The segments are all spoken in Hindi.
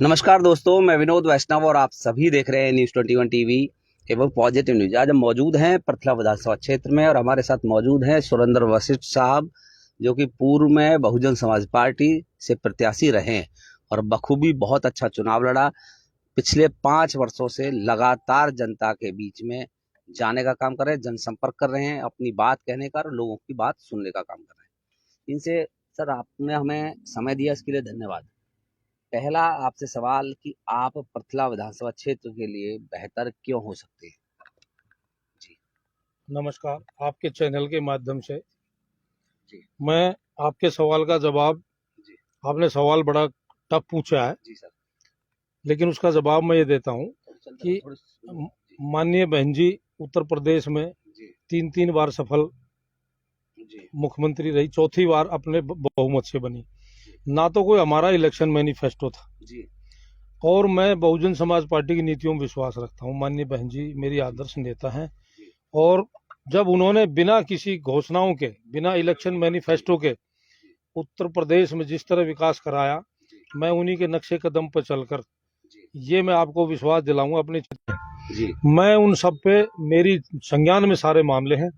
नमस्कार दोस्तों, मैं विनोद वैष्णव और आप सभी देख रहे हैं न्यूज़ 21 टीवी एवं पॉजिटिव न्यूज। आज हम मौजूद हैं पृथला विधानसभा क्षेत्र में और हमारे साथ मौजूद हैं सुरेंद्र वशिष्ठ साहब, जो कि पूर्व में बहुजन समाज पार्टी से प्रत्याशी रहे और बखूबी बहुत अच्छा चुनाव लड़ा। पिछले 5 वर्षों से लगातार जनता के बीच में जाने का काम कर रहे हैं, जनसंपर्क कर रहे हैं, अपनी बात कहने का और लोगों की बात सुनने का काम कर रहे हैं। इनसे सर, आपने हमें समय दिया, इसके लिए धन्यवाद। पहला आपसे सवाल कि आप पृथला विधानसभा क्षेत्र के लिए बेहतर क्यों हो सकते हैं? जी नमस्कार। आपके चैनल के माध्यम से जी मैं आपके सवाल का जवाब, जी आपने सवाल बड़ा टफ पूछा है, जी सर। लेकिन उसका जवाब मैं ये देता हूँ कि जी माननीय बहन जी उत्तर प्रदेश में जी 3 बार सफल जी मुख्यमंत्री रही, चौथी बार अपने बहुमत से बनी। जी ना तो कोई हमारा इलेक्शन मैनिफेस्टो था, जी और मैं बहुजन समाज पार्टी की नीतियों में विश्वास रखता हूँ। माननीय बहन जी मेरी आदर्श नेता हैं, जी और जब उन्होंने बिना किसी घोषणाओं के, बिना इलेक्शन मैनिफेस्टो के उत्तर प्रदेश में जिस तरह विकास कराया, मैं उन्हीं के नक्शे कदम पर चलकर, ये मैं आपको विश्वास दिलाऊंगा अपने जी मैं उन सब पे, मेरी संज्ञान में सारे मामले हैं।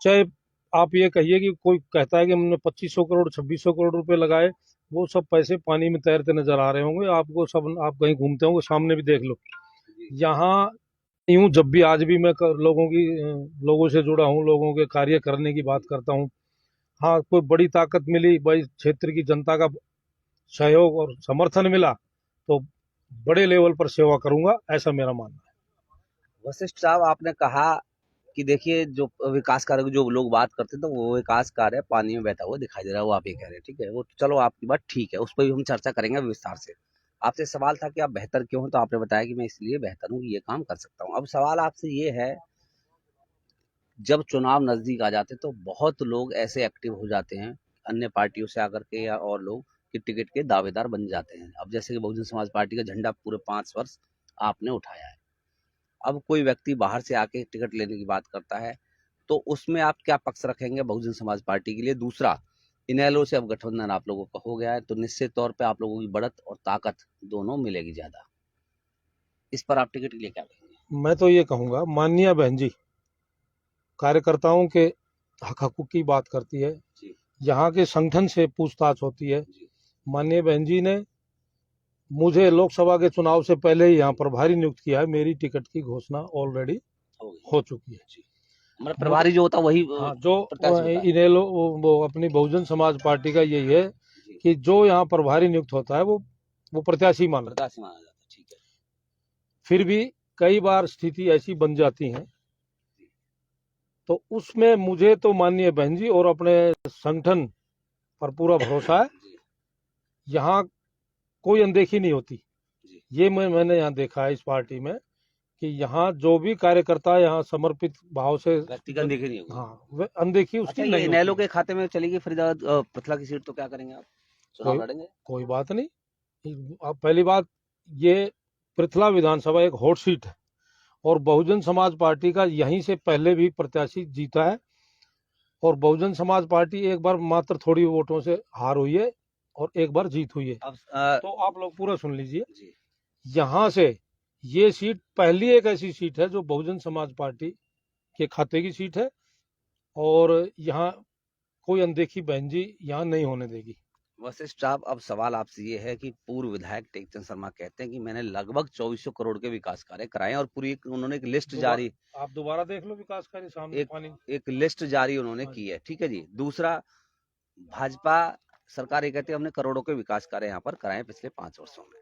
चाहे आप ये कहिए कि कोई कहता है कि हमने 2500 करोड़ 2600 करोड़ रुपए लगाए, वो सब पैसे पानी में तैरते नजर आ रहे होंगे आपको। सब आप कहीं घूमते होंगे, सामने भी देख लो। यहाँ यूं जब भी, आज भी मैं लोगों से जुड़ा हूँ, लोगों के कार्य करने की बात करता हूँ। हाँ, कोई बड़ी ताकत मिली, भाई क्षेत्र की जनता का सहयोग और समर्थन मिला, तो बड़े लेवल पर सेवा करूंगा, ऐसा मेरा मानना है। वशिष्ठ साहब, आपने कहा कि देखिए, जो विकास कार्य जो लोग बात करते हैं तो वो विकास कार्य पानी में बहता हुआ दिखाई दे रहा है, वो आप ये कह रहे हैं। ठीक है, वो तो चलो आपकी बात ठीक है, उस पर भी हम चर्चा करेंगे विस्तार से। आपसे सवाल था कि आप बेहतर क्यों हो, तो आपने बताया कि मैं इसलिए बेहतर हूँ कि ये काम कर सकता हूँ। अब सवाल आपसे ये है, जब चुनाव नजदीक आ जाते तो बहुत लोग ऐसे एक्टिव हो जाते हैं अन्य पार्टियों से आकर के, या और लोग कि टिकट के दावेदार बन जाते हैं। अब जैसे कि बहुजन समाज पार्टी का झंडा पूरे 5 वर्ष आपने उठाया है, अब कोई व्यक्ति बाहर से आके टिकट लेने की बात करता है, तो उसमें आप क्या पक्ष रखेंगे बहुजन समाज पार्टी के लिए? दूसरा, इनेलो से अब गठबंधन आप लोगों का हो गया है, तो निश्चित तौर पे आप लोगों की बढ़त और ताकत दोनों मिलेगी ज्यादा। इस पर आप टिकट के लिए क्या कहेंगे? मैं तो ये कहूंगा, माननीय बहन जी कार्यकर्ताओं के हक हकूक की बात करती है, जी यहाँ के संगठन से पूछताछ होती है। जी माननीय बहन जी ने मुझे लोकसभा के चुनाव से पहले ही यहाँ प्रभारी नियुक्त किया है। मेरी टिकट की घोषणा ऑलरेडी हो गई। हो चुकी है। जी, हमारा मुझे, प्रभारी जो होता है वही हाँ, जो प्रत्याशी होता है। इनेलो, वो अपनी बहुजन समाज पार्टी का यही है जी, कि जो यहाँ प्रभारी नियुक्त होता है, वो प्रत्याशी माना जाता है। प्रत्याशी माना जाता है। ठीक है। फिर भी कई बार स्थिति ऐसी बन जाती है, तो उसमें मुझे तो माननीय बहन जी और अपने संगठन पर पूरा भरोसा है। जी यहाँ कोई अनदेखी नहीं होती। जी ये मैंने यहाँ देखा है इस पार्टी में, कि यहाँ जो भी कार्यकर्ता यहाँ समर्पित भाव से, व्यक्तिगत देखी नहीं होगी। हाँ, वे अनदेखी अच्छा, उसकी ये नहीं होती इनेलो है। के खाते में चलेगी फरीदाबाद पथला की सीट, तो क्या करेंगे आप? चुनाव कोई लड़ेंगे? कोई बात नहीं। अब पहली बात, ये पृथला विधानसभा एक हॉट सीट है, और बहुजन समाज पार्टी का यहीं से पहले भी प्रत्याशी जीता है, और बहुजन समाज पार्टी एक बार मात्र थोड़ी वोटों से हार हुई है, और एक बार जीत हुई है। अब तो आप लोग पूरा सुन लीजिए, जी यहाँ से ये सीट पहली एक ऐसी सीट है जो बहुजन समाज पार्टी के खाते की सीट है, और यहाँ कोई अनदेखी बहन जी यहाँ नहीं होने देगी। वशिष्ठ साहब, अब सवाल आपसे ये है कि पूर्व विधायक टेकचंद शर्मा कहते हैं कि मैंने लगभग 2400 करोड़ के विकास कार्य कराए हैं, और पूरी उन्होंने एक लिस्ट जारी, आप दोबारा देख लो विकास कार्य सामने एक पानी। एक लिस्ट जारी उन्होंने हाँ की जी। है। ठीक है जी। दूसरा, भाजपा सरकार ये कहती है हमने करोड़ों के विकास कार्य यहाँ पर कराए हैं पिछले 5 वर्षों में।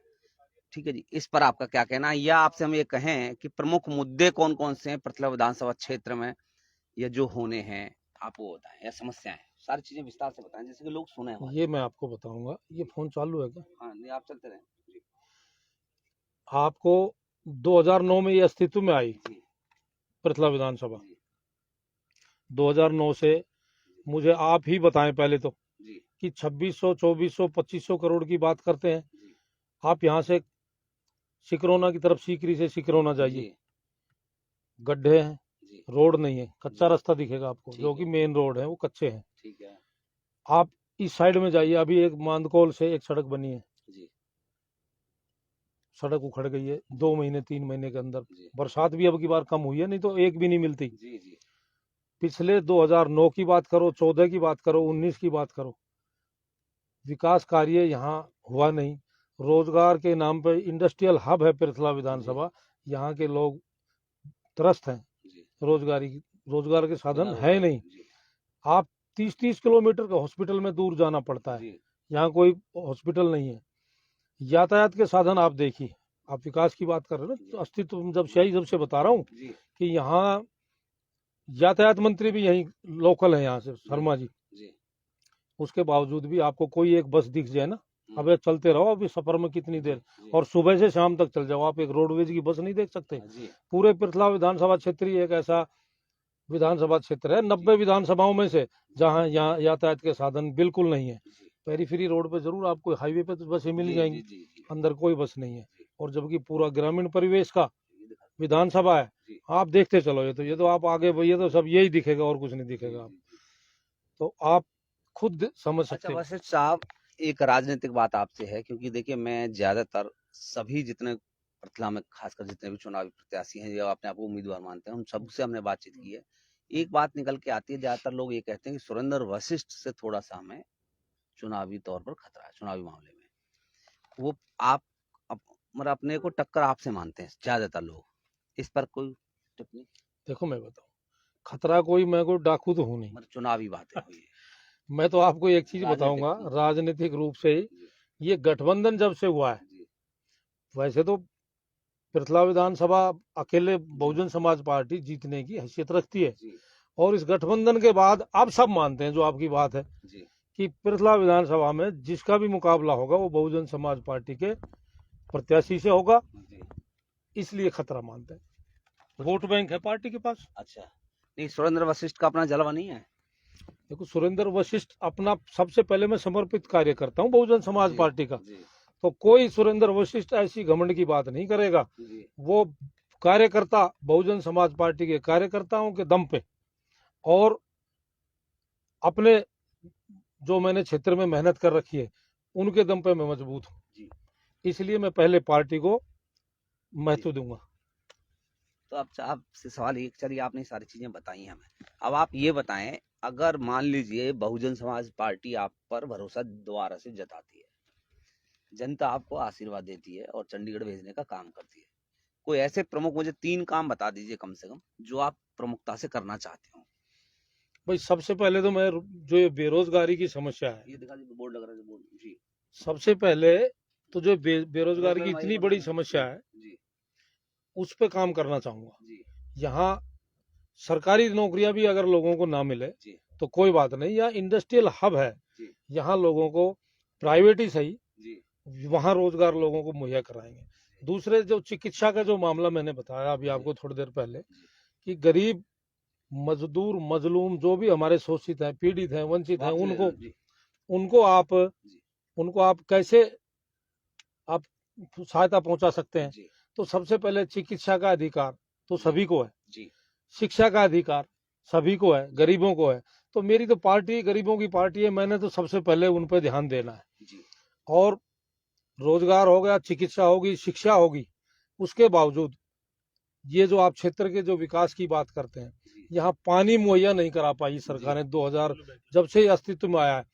ठीक है जी, इस पर आपका क्या कहना है? या आपसे हम ये कहें कि प्रमुख मुद्दे कौन कौन से हैं पृथला विधानसभा क्षेत्र में, या जो होने हैं आप वो बताएं, या समस्याएं, सारी चीजें विस्तार से बताएं जैसे कि लोग सुने हमारी। ये मैं आपको बताऊंगा। ये फोन चालू है क्या? हाँ नहीं, आप चलते रहें। जी आपको 2009 में ये अस्तित्व में आई जी पृथला विधानसभा। जी 2009 से मुझे आप ही बताएं पहले तो, जी कि 2600 2400 2500 करोड़ की बात करते हैं। जी आप यहाँ से सिकरोना की तरफ, सीकरी से सिकरोना जाइए, जी गड्ढे हैं, जी रोड नहीं है, कच्चा जी रास्ता दिखेगा आपको। जो ठीक कि है। मेन रोड है वो कच्चे हैं। ठीक है। आप इस साइड में जाइए, अभी एक मांदकोल से एक सड़क बनी है, जी सड़क उखड़ गई है 2 महीने 3 महीने के अंदर। जी बरसात भी अब की बार कम हुई है, नहीं तो एक भी नहीं मिलती। जी जी पिछले 2009 की बात करो, 14 की बात करो, 19 की बात करो, विकास कार्य यहाँ हुआ नहीं। रोजगार के नाम पे इंडस्ट्रियल हब है पृथला जी विधानसभा, यहाँ के लोग त्रस्त हैं। जी रोजगारी रोजगार के बिना साधन है रोजगार नहीं। के जी आप 30-30 किलोमीटर का हॉस्पिटल में दूर जाना पड़ता है, जी यहाँ कोई हॉस्पिटल नहीं है। यातायात के साधन आप देखिए, आप विकास की बात कर रहे हो ना, जी तो अस्तित्व जब से जब से बता रहा हूँ जी कि यहाँ यातायात मंत्री भी यहीं लोकल है, यहाँ से जी शर्मा जी। जी उसके बावजूद भी आपको कोई एक बस दिख जाए ना, हम्म, अब चलते रहो अभी सफर में कितनी जी देर, जी और सुबह से शाम तक चल जाओ, आप एक रोडवेज की बस नहीं देख सकते। जी पूरे पृथला विधानसभा क्षेत्र ही एक ऐसा विधानसभा क्षेत्र है, 90 विधानसभाओं में से, जहाँ यहाँ यातायात के साधन बिल्कुल नहीं है। जी पेरीफेरी रोड पे जरूर आपको, हाईवे पे तो बसें मिल जी जी जाएंगी, जी जी अंदर कोई बस नहीं है। जी और जबकि पूरा ग्रामीण परिवेश का ये दिखा विधानसभा है। जी आप देखते चलो, ये तो आप आगे, ये तो सब यही दिखेगा और कुछ नहीं जी दिखेगा। जी जी तो आप खुद समझ अच्छा सकते हैं। वशिष्ठ साहब, एक राजनीतिक बात आपसे है, क्योंकि देखिए मैं ज्यादातर सभी जितने पटना में खासकर जितने भी चुनावी प्रत्याशी हैं या अपने आप को उम्मीदवार मानते हैं, उन सबसे हमने बातचीत की है। एक बात निकल के आती है, ज्यादातर लोग ये कहते हैं कि सुरेंद्र वशिष्ठ से थोड़ा सा हमें चुनावी तौर पर खतरा है, चुनावी मामले में। वो आप मतलब अपने को टक्कर आपसे मानते हैं ज्यादातर लोग। इस पर कोई टिप्पणी? देखो मैं बताऊं, खतरा कोई, मैं कोई डाकू तो हूं नहीं। मतलब चुनावी बातें हुई है, मैं तो आपको एक चीज राजनीतिक बताऊंगा, जी राजनीतिक रूप से ही जी ये गठबंधन जब से हुआ है, जी वैसे तो पृथला विधानसभा अकेले जी बहुजन समाज पार्टी जीतने की हैसियत रखती है। जी और इस गठबंधन के बाद अब सब मानते हैं, जो आपकी बात है, जी कि पृथला विधानसभा में जिसका भी मुकाबला होगा वो बहुजन समाज पार्टी के प्रत्याशी से होगा, जी इसलिए खतरा मानते हैं। वोट बैंक है पार्टी के पास। अच्छा, नहीं सुरेंद्र वशिष्ठ का अपना जलवा नहीं है? देखो, सुरेंद्र वशिष्ठ अपना, सबसे पहले मैं समर्पित कार्य करता हूँ बहुजन समाज जी पार्टी का, जी तो कोई सुरेंद्र वशिष्ठ ऐसी घमंड की बात नहीं करेगा। जी वो कार्यकर्ता, बहुजन समाज पार्टी के कार्यकर्ताओं के दम पे, और अपने जो मैंने क्षेत्र में मेहनत कर रखी है उनके दम पे मैं मजबूत हूँ। जी इसलिए मैं पहले पार्टी को जी महत्व दूंगा। तो अब आपसे सवाल ये, चलिए आपने सारी चीजें बताई हमें, अब आप ये बताएं, अगर मान लीजिए बहुजन समाज पार्टी आप पर भरोसा दोबारा से जताती है, जनता आपको आशीर्वाद देती है और चंडीगढ़ भेजने का काम करती है, कोई ऐसे प्रमुख, मुझे 3 काम बता दीजिए कम से कम जो आप प्रमुखता से करना चाहते हो। भाई सबसे पहले तो मैं, जो ये बेरोजगारी की समस्या है, ये दिखा दीजिए, बोर्ड लग रहा है बोर्ड जी। सबसे पहले तो जो रोक बेरोजगारी की लेना, ये इतनी बंद बड़ी करना समस्या जी है, जी उस पर काम करना चाहूंगा। जी यहाँ सरकारी नौकरियां भी अगर लोगों को ना मिले जी तो कोई बात नहीं, यहाँ इंडस्ट्रियल हब है, जी यहाँ लोगों को प्राइवेट ही सही, जी वहाँ रोजगार लोगों को मुहैया कराएंगे। दूसरे, जो चिकित्सा का जो मामला मैंने बताया अभी जी आपको थोड़ी देर पहले, जी कि गरीब, मजदूर, मजलूम, जो भी हमारे शोषित हैं, पीड़ित हैं, वंचित हैं, वापस ले उनको लेना जी उनको आप जी उनको आप कैसे आप सहायता पहुंचा सकते हैं। जी तो सबसे पहले चिकित्सा का अधिकार तो जी सभी को है, जी शिक्षा का अधिकार सभी को है, जी गरीबों को है। तो मेरी तो पार्टी गरीबों की पार्टी है, मैंने तो सबसे पहले उन पर ध्यान देना है। जी और रोजगार हो गया, चिकित्सा होगी, शिक्षा होगी, उसके बावजूद ये जो आप क्षेत्र के जो विकास की बात करते हैं, जी यहाँ पानी मुहैया नहीं करा पाई सरकारें 2000, जब से अस्तित्व में आया है।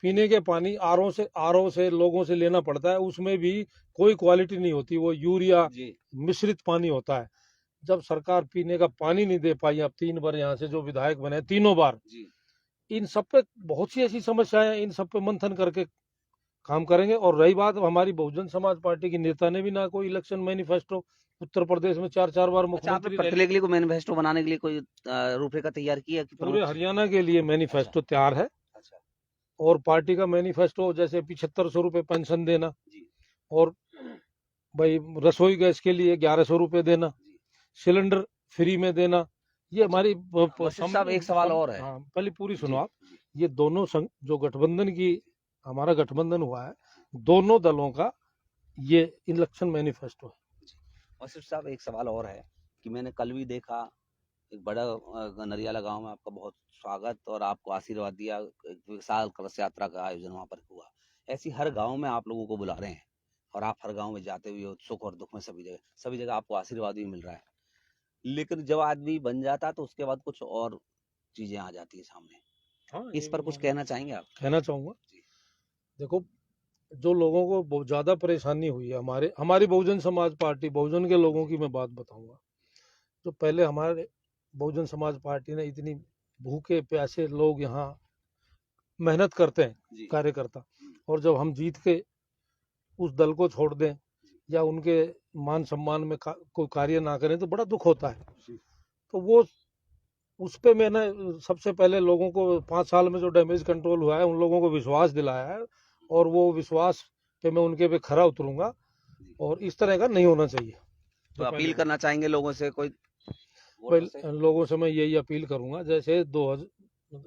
पीने के पानी आरओ से लोगों से लेना पड़ता है, उसमें भी कोई क्वालिटी नहीं होती, वो यूरिया जी मिश्रित पानी होता है। जब सरकार पीने का पानी नहीं दे पाई, अब 3 बार यहाँ से जो विधायक बने, तीनों बार, जी इन सब पे बहुत सी ऐसी समस्याएं हैं, इन सब पे मंथन करके काम करेंगे। और रही बात हमारी बहुजन समाज पार्टी की, नेता ने भी ना कोई इलेक्शन मैनिफेस्टो, उत्तर प्रदेश में 4 4 बार अच्छा, आपने मुख्यमंत्री रह प्रत्येक के लिए कोई मैनिफेस्टो बनाने के लिए कोई रूपरेखा तैयार की है कि पूरे प्रमुख? हरियाणा के लिए अच्छा मैनिफेस्टो तैयार है। अच्छा और पार्टी का मैनिफेस्टो, जैसे 7500 रुपये पेंशन देना, जी और भाई रसोई गैस के लिए 1100 रुपये देना, जी सिलेंडर फ्री में देना, ये अच्छा हमारी वशिष्ठ साहब, एक सवाल और है हाँ, पहले पूरी सुनो जी आप। जी ये दोनों जो गठबंधन की, जी हमारा गठबंधन हुआ है, दोनों दलों का ये इलेक्शन मैनिफेस्टो है। जी वशिष्ठ साहब, एक सवाल और है कि मैंने कल भी देखा, एक बड़ा नरियाला गांव में आपका बहुत स्वागत और आपको आशीर्वाद दिया, एक विशाल कलश यात्रा का आयोजन वहां पर हुआ। ऐसी हर गांव में आप लोगों को बुला रहे हैं, और आप हर गांव में जाते हुए हो, सुख और दुख में सभी जगह आपको आशीर्वाद भी मिल रहा है। लेकिन जब आदमी बन जाता है तो उसके बाद कुछ और चीजें आ जाती है सामने। हाँ, इस ये पर भी कुछ मान कहना चाहेंगे आप? कहना चाहूंगा। जी। देखो, जो लोगों को बहुत ज्यादा परेशानी हुई है, हमारी बहुजन समाज पार्टी, बहुजन के लोगों की मैं बात बताऊंगा। जो पहले हमारे बहुजन समाज पार्टी ने इतनी भूखे प्यासे लोग यहाँ मेहनत करते हैं, जी। कार्यकर्ता, और जब हम जीत के उस दल को छोड़ दें या उनके मान सम्मान में कोई कार्य ना करें तो बड़ा दुख होता है। जी। तो वो उस पे मैंने सबसे पहले लोगों को 5 साल में जो डैमेज कंट्रोल हुआ है उन लोगों को विश्वास दिलाया है, और वो विश्वास पे मैं उनके पे खरा उतरूंगा, जी। और इस तरह का नहीं होना चाहिए। तो जो अपील पहले करना चाहेंगे लोगों से, कोई वोटर से? लोगों से मैं यही अपील करूंगा, जैसे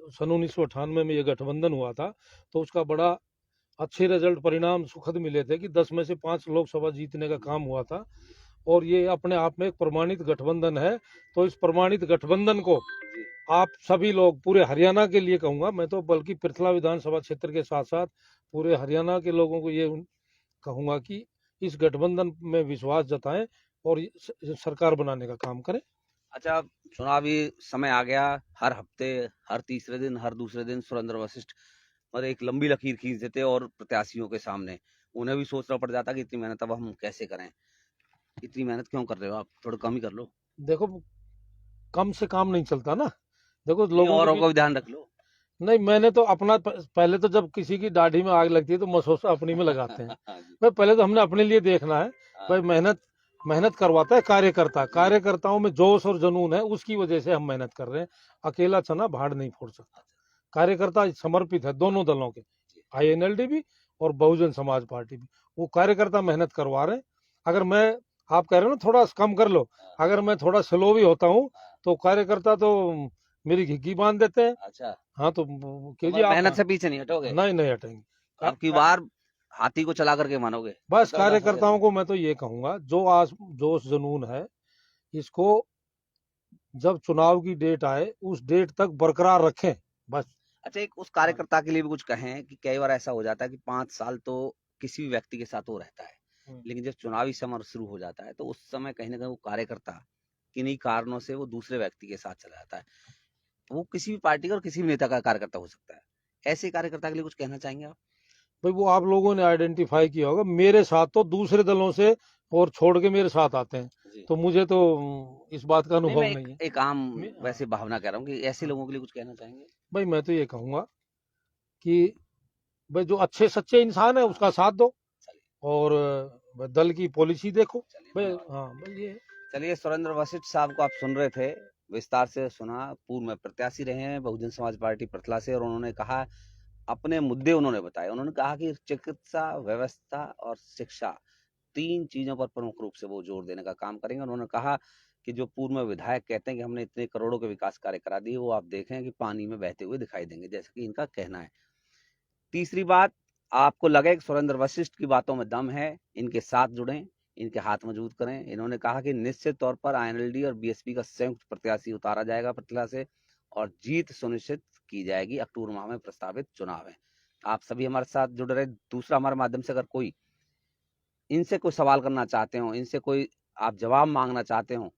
सन 1998 में ये गठबंधन हुआ था, तो उसका बड़ा अच्छे रिजल्ट, परिणाम सुखद मिले थे कि 10 में से 5 लोकसभा जीतने का काम हुआ था, और ये अपने आप में एक प्रमाणित गठबंधन है। तो इस प्रमाणित गठबंधन को जी। आप सभी लोग, पूरे हरियाणा के लिए कहूंगा मैं तो, बल्कि पृथला विधानसभा क्षेत्र के साथ साथ पूरे हरियाणा के लोगों को ये कहूंगा कि इस गठबंधन में विश्वास जताएं और सरकार बनाने का काम करें। अच्छा, चुनावी समय आ गया, हर हफ्ते, हर तीसरे दिन, हर दूसरे दिन सुरेंद्र वशिष्ठ और एक लंबी लकीर खींच देते और प्रत्याशियों के सामने उन्हें भी सोचना पड़ जाता कि इतनी मेहनत अब हम कैसे करें। इतनी मेहनत क्यों कर रहे हो आप? थोड़ा कम ही कर लो। देखो, कम से काम नहीं चलता ना। देखो, नहीं, लोगों के औरों बीच, को भी ध्यान रख लो। नहीं, मैंने तो अपना पहले तो जब किसी की दाढ़ी में आग लगती है तो मसौसा अपनी में लगाते हैं। हाँ जी। भाई, पहले तो हमने अपने लिए देखना है। भाई, हाँ। मेहनत मेहनत करवाता है कार्यकर्ता, जी। कार्यकर्ताओं में जोश और जुनून है, उसकी वजह से हम मेहनत कर रहे हैं। अकेला चना भाड़ नहीं फोड़ सकता। कार्यकर्ता समर्पित है दोनों दलों के, आईएनएलडी भी और बहुजन समाज पार्टी भी। वो कार्यकर्ता मेहनत करवा रहे हैं। अगर मैं, आप कह रहे हो ना थोड़ा कम कर लो, अगर मैं थोड़ा स्लो भी होता हूँ तो कार्यकर्ता तो मेरी घिग्गी बांध देते हैं। अच्छा, हाँ, तो तो क्यों जी, मतलब आप मेहनत से पीछे नहीं हटोगे? नहीं, नहीं हटेंगे। अब की बार हाथी को चला करके मानोगे? बस उत्तर विधानसभा क्षेत्र कार्यकर्ताओं में। को मैं तो ये कहूंगा, जो आज जोश जुनून है, इसको जब चुनाव की डेट आए उस डेट तक बरकरार रखें, बस। अच्छा, एक उस हाँ, कार्यकर्ता के लिए भी कुछ कहें कि कई बार ऐसा हो जाता है कि 5 साल तो किसी भी व्यक्ति के साथ वो रहता है, लेकिन जब चुनावी समर शुरू हो जाता है तो उस समय कहीं ना कहीं वो कार्यकर्ता किन्हीं कारणों से वो दूसरे व्यक्ति के साथ चला जाता है। वो किसी भी पार्टी का और किसी भी नेता का कार्यकर्ता हो सकता है। ऐसे कार्यकर्ता के लिए कुछ कहना चाहेंगे आप? भाई, वो आप लोगों ने आइडेंटिफाई किया होगा, मेरे साथ तो दूसरे दलों से और छोड़ के मेरे साथ आते हैं, जी। तो मुझे तो इस बात का नहीं, मैं अनुभव एक नहीं है। एक आम हाँ, वैसे भावना कह रहा हूँ कि ऐसे हाँ। लोगों के लिए कुछ कहना चाहेंगे? भाई, मैं तो ये कहूंगा कि भाई, जो अच्छे सच्चे इंसान है हाँ। उसका साथ दो, चलिए। और दल की पॉलिसी देखो। चलिए, भाई, धन्यवाद। हाँ भाई, ये चलिए, सुरेंद्र वशिष्ठ साहब को आप सुन रहे थे, विस्तार से सुना। पूर्व में प्रत्याशी रहे हैं बहुजन समाज पार्टी पृथला से, और उन्होंने कहा, अपने मुद्दे उन्होंने बताए। उन्होंने कहा कि चिकित्सा व्यवस्था और शिक्षा, 3 चीजों पर प्रमुख रूप से वो जोर देने का काम करेंगे। उन्होंने कहा कि जो पूर्व में विधायक कहते हैं कि हमने इतने करोड़ों के विकास कार्य करा दिए, वो आप देखें कि पानी में बहते हुए दिखाई देंगे, जैसा कि इनका कहना है। तीसरी बात, आपको लगे कि सुरेंद्र वशिष्ठ की बातों में दम है, इनके साथ जुड़ें, इनके हाथ मजबूत करें। इन्होंने कहा कि निश्चित तौर पर आईएनएलडी और बीएसपी का संयुक्त प्रत्याशी उतारा जाएगा पटना से, और जीत सुनिश्चित की जाएगी। अक्टूबर माह में प्रस्तावित चुनाव है। आप सभी हमारे साथ जुड़ रहे। दूसरा, हमारे माध्यम से अगर कोई इनसे कोई सवाल करना चाहते हो, इनसे कोई आप जवाब मांगना चाहते हो,